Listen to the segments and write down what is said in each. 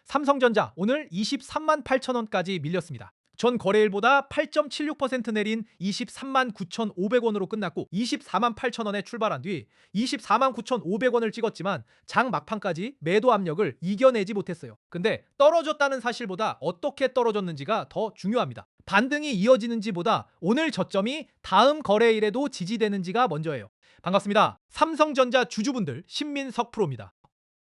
삼성전자 오늘 23만 8천 원까지 밀렸습니다. 전 거래일보다 8.76% 내린 23만 9,500원으로 끝났고 24만 8천 원에 출발한 뒤 24만 9,500원을 찍었지만 장 막판까지 매도 압력을 이겨내지 못했어요. 근데 떨어졌다는 사실보다 어떻게 떨어졌는지가 더 중요합니다. 반등이 이어지는지보다 오늘 저점이 다음 거래일에도 지지되는지가 먼저예요. 반갑습니다. 삼성전자 주주분들 신민석 프로입니다.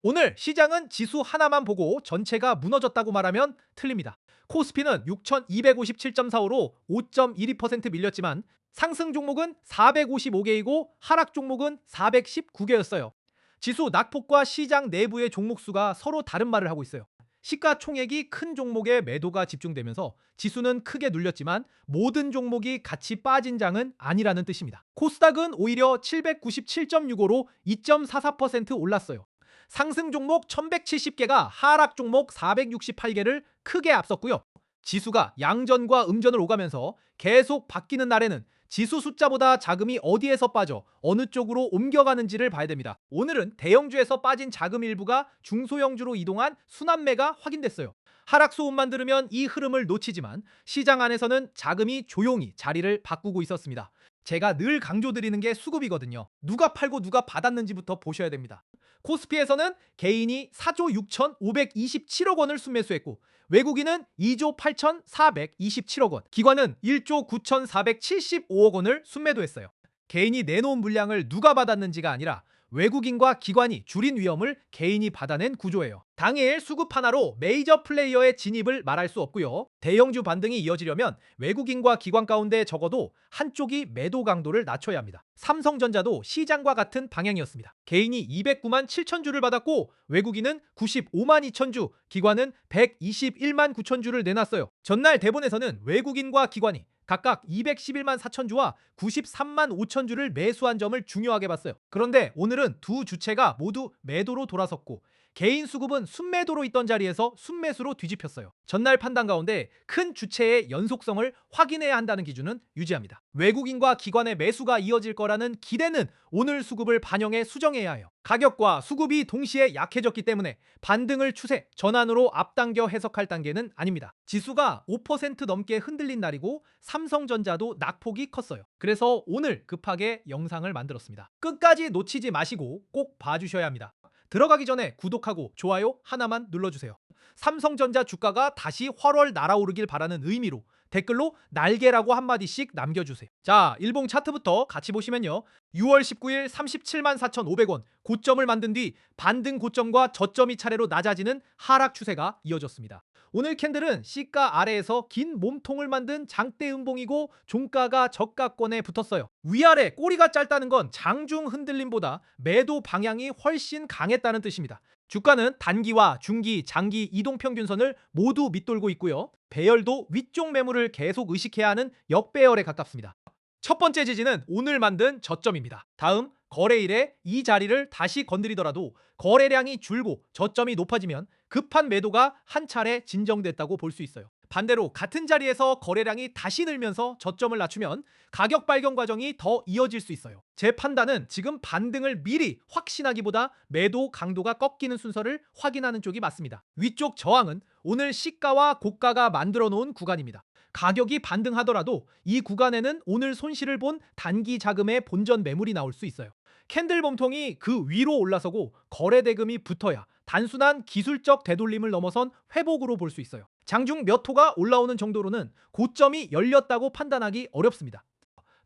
오늘 시장은 지수 하나만 보고 전체가 무너졌다고 말하면 틀립니다. 코스피는 6,257.45로 5.12% 밀렸지만 상승 종목은 455개이고 하락 종목은 419개였어요. 지수 낙폭과 시장 내부의 종목 수가 서로 다른 말을 하고 있어요. 시가총액이 큰 종목에 매도가 집중되면서 지수는 크게 눌렸지만 모든 종목이 같이 빠진 장은 아니라는 뜻입니다. 코스닥은 오히려 797.65로 2.44% 올랐어요. 상승 종목 1170개가 하락 종목 468개를 크게 앞섰고요. 지수가 양전과 음전을 오가면서 계속 바뀌는 날에는 지수 숫자보다 자금이 어디에서 빠져 어느 쪽으로 옮겨가는지를 봐야 됩니다. 오늘은 대형주에서 빠진 자금 일부가 중소형주로 이동한 순환매가 확인됐어요. 하락 소음만 들으면 이 흐름을 놓치지만 시장 안에서는 자금이 조용히 자리를 바꾸고 있었습니다. 제가 늘 강조드리는 게 수급이거든요. 누가 팔고 누가 받았는지부터 보셔야 됩니다. 코스피에서는 개인이 4조 6,527억 원을 순매수했고 외국인은 2조 8,427억 원, 기관은 1조 9,475억 원을 순매도했어요. 개인이 내놓은 물량을 누가 받았는지가 아니라 외국인과 기관이 줄인 위험을 개인이 받아낸 구조예요. 당일 수급 하나로 메이저 플레이어의 진입을 말할 수 없고요. 대형주 반등이 이어지려면 외국인과 기관 가운데 적어도 한쪽이 매도 강도를 낮춰야 합니다. 삼성전자도 시장과 같은 방향이었습니다. 개인이 209만 7천 주를 받았고 외국인은 95만 2천 주, 기관은 121만 9천 주를 내놨어요. 전날 대본에서는 외국인과 기관이 각각 211만 4천 주와 93만 5천 주를 매수한 점을 중요하게 봤어요. 그런데 오늘은 두 주체가 모두 매도로 돌아섰고 개인 수급은 순매도로 있던 자리에서 순매수로 뒤집혔어요. 전날 판단 가운데 큰 주체의 연속성을 확인해야 한다는 기준은 유지합니다. 외국인과 기관의 매수가 이어질 거라는 기대는 오늘 수급을 반영해 수정해야 해요. 가격과 수급이 동시에 약해졌기 때문에 반등을 추세, 전환으로 앞당겨 해석할 단계는 아닙니다. 지수가 5% 넘게 흔들린 날이고 삼성전자도 낙폭이 컸어요. 그래서 오늘 급하게 영상을 만들었습니다. 끝까지 놓치지 마시고 꼭 봐주셔야 합니다. 들어가기 전에 구독하고 좋아요 하나만 눌러주세요. 삼성전자 주가가 다시 활활 날아오르길 바라는 의미로 댓글로 날개라고 한마디씩 남겨주세요. 자, 일봉 차트부터 같이 보시면요. 6월 19일 37만 4,500원 고점을 만든 뒤 반등 고점과 저점이 차례로 낮아지는 하락 추세가 이어졌습니다. 오늘 캔들은 시가 아래에서 긴 몸통을 만든 장대 음봉이고 종가가 저가권에 붙었어요. 위아래 꼬리가 짧다는 건 장중 흔들림보다 매도 방향이 훨씬 강했다는 뜻입니다. 주가는 단기와 중기, 장기 이동평균선을 모두 밑돌고 있고요. 배열도 위쪽 매물을 계속 의식해야 하는 역배열에 가깝습니다. 첫 번째 지지는 오늘 만든 저점입니다. 다음 거래일에 이 자리를 다시 건드리더라도 거래량이 줄고 저점이 높아지면 급한 매도가 한 차례 진정됐다고 볼 수 있어요. 반대로 같은 자리에서 거래량이 다시 늘면서 저점을 낮추면 가격 발견 과정이 더 이어질 수 있어요. 제 판단은 지금 반등을 미리 확신하기보다 매도 강도가 꺾이는 순서를 확인하는 쪽이 맞습니다. 위쪽 저항은 오늘 시가와 고가가 만들어 놓은 구간입니다. 가격이 반등하더라도 이 구간에는 오늘 손실을 본 단기 자금의 본전 매물이 나올 수 있어요. 캔들 몸통이 그 위로 올라서고 거래 대금이 붙어야 단순한 기술적 되돌림을 넘어선 회복으로 볼 수 있어요. 장중 몇 호가 올라오는 정도로는 고점이 열렸다고 판단하기 어렵습니다.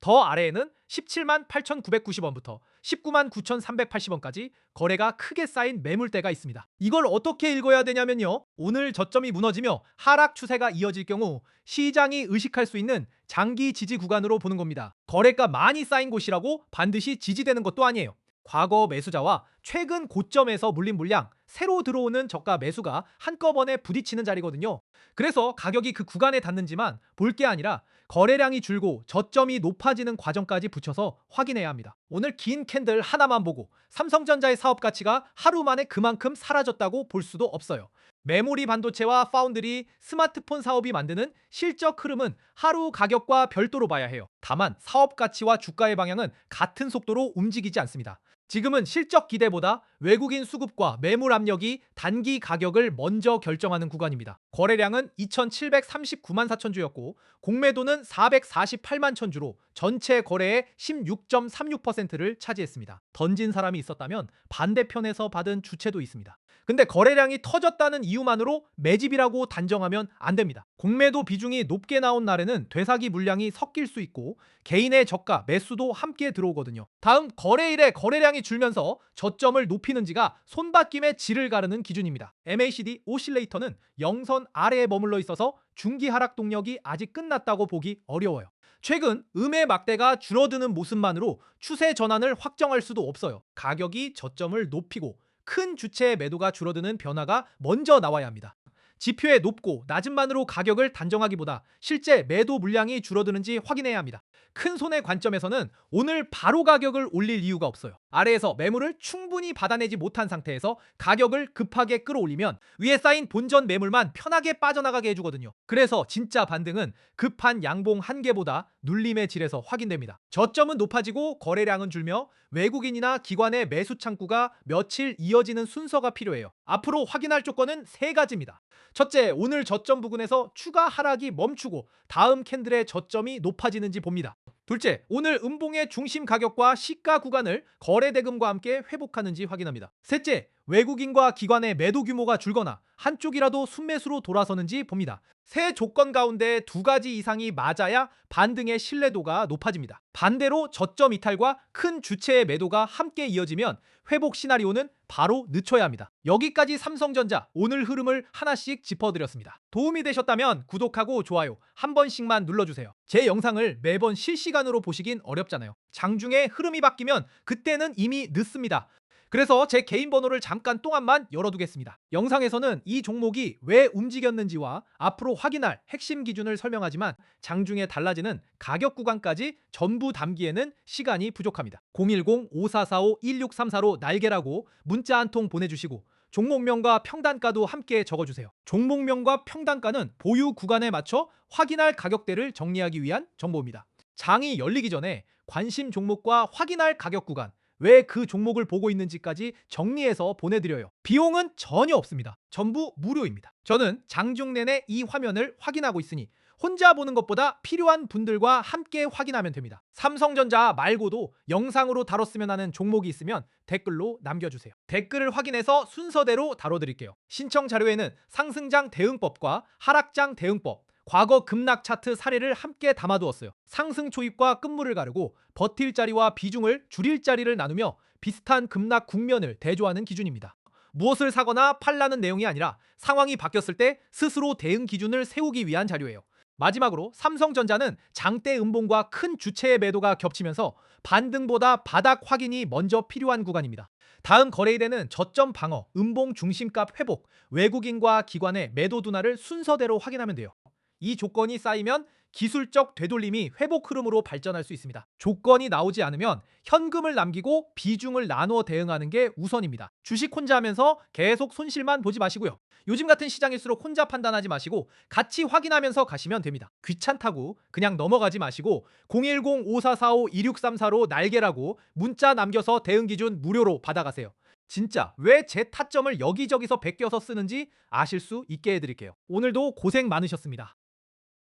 더 아래에는 17만 8,990원부터 19만 9,380원까지 거래가 크게 쌓인 매물대가 있습니다. 이걸 어떻게 읽어야 되냐면요. 오늘 저점이 무너지며 하락 추세가 이어질 경우 시장이 의식할 수 있는 장기 지지 구간으로 보는 겁니다. 거래가 많이 쌓인 곳이라고 반드시 지지되는 것도 아니에요. 과거 매수자와 최근 고점에서 물린 물량, 새로 들어오는 저가 매수가 한꺼번에 부딪히는 자리거든요. 그래서 가격이 그 구간에 닿는지만 볼 게 아니라 거래량이 줄고 저점이 높아지는 과정까지 붙여서 확인해야 합니다. 오늘 긴 캔들 하나만 보고 삼성전자의 사업 가치가 하루 만에 그만큼 사라졌다고 볼 수도 없어요. 메모리 반도체와 파운드리, 스마트폰 사업이 만드는 실적 흐름은 하루 가격과 별도로 봐야 해요. 다만 사업 가치와 주가의 방향은 같은 속도로 움직이지 않습니다. 지금은 실적 기대보다 외국인 수급과 매물 압력이 단기 가격을 먼저 결정하는 구간입니다. 거래량은 2,739만 4천 주였고 공매도는 448만 천 주로 전체 거래의 16.36%를 차지했습니다. 던진 사람이 있었다면 반대편에서 받은 주체도 있습니다. 근데 거래량이 터졌다는 이유만으로 매집이라고 단정하면 안 됩니다. 공매도 비중이 높게 나온 날에는 되사기 물량이 섞일 수 있고 개인의 저가, 매수도 함께 들어오거든요. 다음 거래일에 거래량이 줄면서 저점을 높이는지가 손바뀜의 질을 가르는 기준입니다. MACD 오실레이터는 영선 아래에 머물러 있어서 중기 하락 동력이 아직 끝났다고 보기 어려워요. 최근 음의 막대가 줄어드는 모습만으로 추세 전환을 확정할 수도 없어요. 가격이 저점을 높이고 큰 주체의 매도가 줄어드는 변화가 먼저 나와야 합니다. 지표의 높고 낮음만으로 가격을 단정하기보다 실제 매도 물량이 줄어드는지 확인해야 합니다. 큰 손의 관점에서는 오늘 바로 가격을 올릴 이유가 없어요. 아래에서 매물을 충분히 받아내지 못한 상태에서 가격을 급하게 끌어올리면 위에 쌓인 본전 매물만 편하게 빠져나가게 해주거든요. 그래서 진짜 반등은 급한 양봉 한계보다 눌림의 질에서 확인됩니다. 저점은 높아지고 거래량은 줄며 외국인이나 기관의 매수 창구가 며칠 이어지는 순서가 필요해요. 앞으로 확인할 조건은 세 가지입니다. 첫째, 오늘 저점 부근에서 추가 하락이 멈추고 다음 캔들의 저점이 높아지는지 봅니다. 둘째, 오늘 음봉의 중심 가격과 시가 구간을 거래 대금과 함께 회복하는지 확인합니다. 셋째, 외국인과 기관의 매도 규모가 줄거나 한쪽이라도 순매수로 돌아서는지 봅니다. 세 조건 가운데 두 가지 이상이 맞아야 반등의 신뢰도가 높아집니다. 반대로 저점 이탈과 큰 주체의 매도가 함께 이어지면 회복 시나리오는 바로 늦춰야 합니다. 여기까지 삼성전자 오늘 흐름을 하나씩 짚어드렸습니다. 도움이 되셨다면 구독하고 좋아요 한 번씩만 눌러주세요. 제 영상을 매번 실시간으로 보시긴 어렵잖아요. 장중에 흐름이 바뀌면 그때는 이미 늦습니다. 그래서 제 개인 번호를 잠깐 동안만 열어두겠습니다. 영상에서는 이 종목이 왜 움직였는지와 앞으로 확인할 핵심 기준을 설명하지만 장중에 달라지는 가격 구간까지 전부 담기에는 시간이 부족합니다. 010-5445-1634로 날개라고 문자 한 통 보내주시고 종목명과 평단가도 함께 적어주세요. 종목명과 평단가는 보유 구간에 맞춰 확인할 가격대를 정리하기 위한 정보입니다. 장이 열리기 전에 관심 종목과 확인할 가격 구간, 왜 그 종목을 보고 있는지까지 정리해서 보내드려요. 비용은 전혀 없습니다. 전부 무료입니다. 저는 장중 내내 이 화면을 확인하고 있으니 혼자 보는 것보다 필요한 분들과 함께 확인하면 됩니다. 삼성전자 말고도 영상으로 다뤘으면 하는 종목이 있으면 댓글로 남겨주세요. 댓글을 확인해서 순서대로 다뤄드릴게요. 신청 자료에는 상승장 대응법과 하락장 대응법, 과거 급락 차트 사례를 함께 담아두었어요. 상승 초입과 끝물을 가르고 버틸 자리와 비중을 줄일 자리를 나누며 비슷한 급락 국면을 대조하는 기준입니다. 무엇을 사거나 팔라는 내용이 아니라 상황이 바뀌었을 때 스스로 대응 기준을 세우기 위한 자료예요. 마지막으로 삼성전자는 장대 음봉과 큰 주체의 매도가 겹치면서 반등보다 바닥 확인이 먼저 필요한 구간입니다. 다음 거래일에는 저점 방어, 음봉 중심값 회복, 외국인과 기관의 매도 둔화를 순서대로 확인하면 돼요. 이 조건이 쌓이면 기술적 되돌림이 회복 흐름으로 발전할 수 있습니다. 조건이 나오지 않으면 현금을 남기고 비중을 나누어 대응하는 게 우선입니다. 주식 혼자 하면서 계속 손실만 보지 마시고요. 요즘 같은 시장일수록 혼자 판단하지 마시고 같이 확인하면서 가시면 됩니다. 귀찮다고 그냥 넘어가지 마시고 010-5445-2634로 날개라고 문자 남겨서 대응 기준 무료로 받아가세요. 진짜 왜 제 타점을 여기저기서 베껴서 쓰는지 아실 수 있게 해드릴게요. 오늘도 고생 많으셨습니다.